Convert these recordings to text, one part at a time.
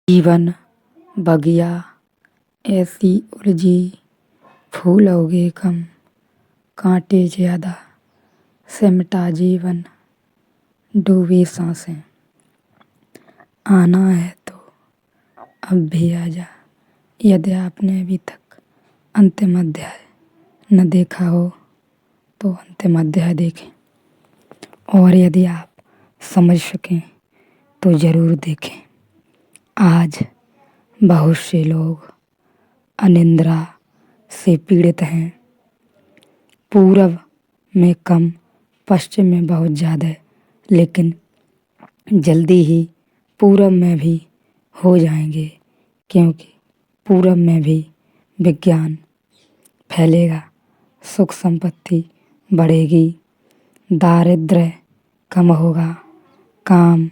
जीवन बगिया ऐसी उलझी, फूल उगे कम, कांटे ज्यादा, सिमटा जीवन, डूबी सांसें। आना है तो अब भी आजा, यदि आपने अभी तक अंतिम अध्याय न देखा हो तो अंतिम अध्याय देखें, और यदि आप समझ सकें तो ज़रूर देखें। आज बहुत से लोग अनिद्रा से पीड़ित हैं। पूरब में कम, पश्चिम में बहुत ज़्यादा, लेकिन जल्दी ही पूरब में भी हो जाएंगे, क्योंकि पूरब में भी विज्ञान फैलेगा, सुख संपत्ति बढ़ेगी, दारिद्र्य कम होगा, काम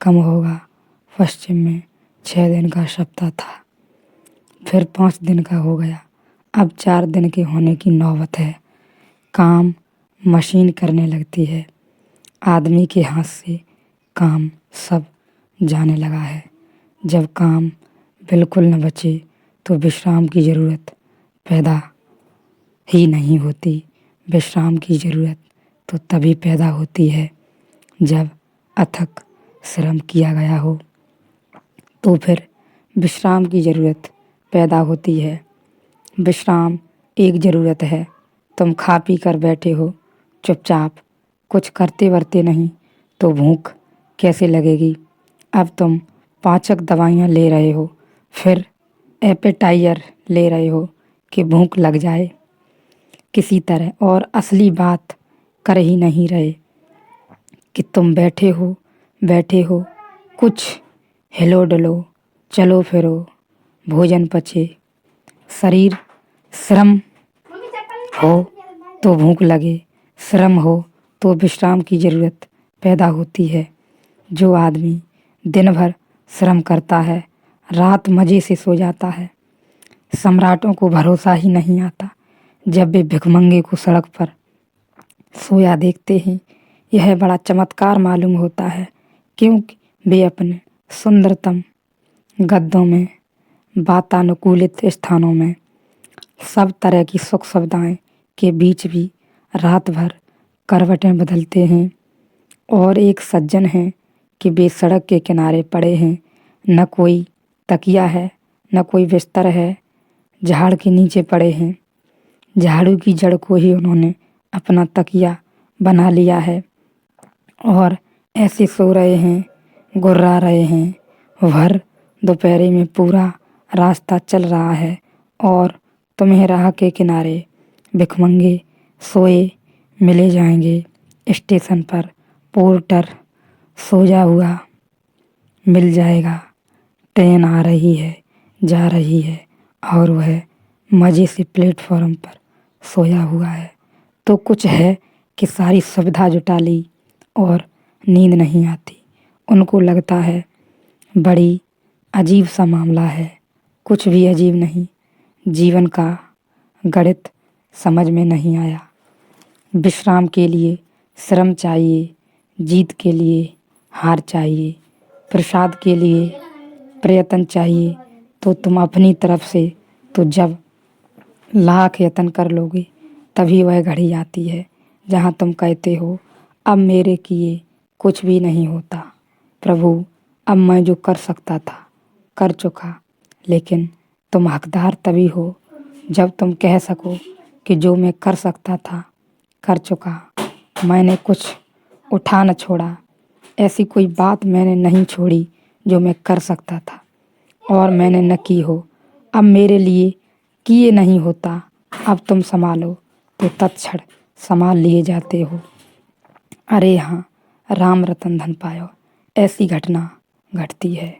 कम होगा। पश्चिम में 6 दिन का सप्ताह था, फिर 5 दिन का हो गया, अब 4 दिन के होने की नौबत है। काम मशीन करने लगती है, आदमी के हाथ से काम सब जाने लगा है। जब काम बिल्कुल न बचे तो विश्राम की ज़रूरत पैदा ही नहीं होती। विश्राम की ज़रूरत तो तभी पैदा होती है जब अथक श्रम किया गया हो, तो फिर विश्राम की ज़रूरत पैदा होती है। विश्राम एक ज़रूरत है। तुम खा पी कर बैठे हो चुपचाप, कुछ करते वरते नहीं, तो भूख कैसे लगेगी। अब तुम पाचक दवाइयाँ ले रहे हो, फिर एपेटाइज़र ले रहे हो कि भूख लग जाए किसी तरह, और असली बात कर ही नहीं रहे कि तुम बैठे हो, कुछ हिलो डुलो, चलो फिरो, भोजन पचे, शरीर श्रम हो तो भूख लगे, श्रम हो तो विश्राम की ज़रूरत पैदा होती है। जो आदमी दिन भर श्रम करता है, रात मज़े से सो जाता है। सम्राटों को भरोसा ही नहीं आता जब वे भिखमंगे को सड़क पर सोया देखते हैं। यह बड़ा चमत्कार मालूम होता है, क्योंकि वे अपने सुंदरतम गद्दों में, वातानुकूलित स्थानों में, सब तरह की सुख सुविधाएं के बीच भी रात भर करवटें बदलते हैं। और एक सज्जन हैं कि वे सड़क के किनारे पड़े हैं, न कोई तकिया है, न कोई बिस्तर है, झाड़ के नीचे पड़े हैं। झाड़ू की जड़ को ही उन्होंने अपना तकिया बना लिया है, और ऐसे सो रहे हैं, गुर्रा रहे हैं। भर दोपहर में पूरा रास्ता चल रहा है, और तुम्हें राह के किनारे भिखमंगे सोए मिले जाएंगे। स्टेशन पर पोर्टर सोया हुआ मिल जाएगा। ट्रेन आ रही है, जा रही है, और वह मज़े से प्लेटफॉर्म पर सोया हुआ है। तो कुछ है कि सारी सुविधा जुटा ली और नींद नहीं आती। उनको लगता है बड़ी अजीब सा मामला है। कुछ भी अजीब नहीं, जीवन का गणित समझ में नहीं आया। विश्राम के लिए श्रम चाहिए, जीत के लिए हार चाहिए, प्रसाद के लिए प्रयत्न चाहिए। तो तुम अपनी तरफ से तो जब लाख यत्न कर लोगे, तभी वह घड़ी आती है जहाँ तुम कहते हो, अब मेरे किए कुछ भी नहीं होता प्रभु, अब मैं जो कर सकता था कर चुका। लेकिन तुम हकदार तभी हो जब तुम कह सको कि जो मैं कर सकता था कर चुका। मैंने कुछ उठा न छोड़ा, ऐसी कोई बात मैंने नहीं छोड़ी जो मैं कर सकता था और मैंने न की हो। अब मेरे लिए किए नहीं होता, अब तुम संभालो तो तत्क्षण संभाल लिए जाते हो। अरे हाँ, राम रतन धन पायो, ऐसी घटना घटती है।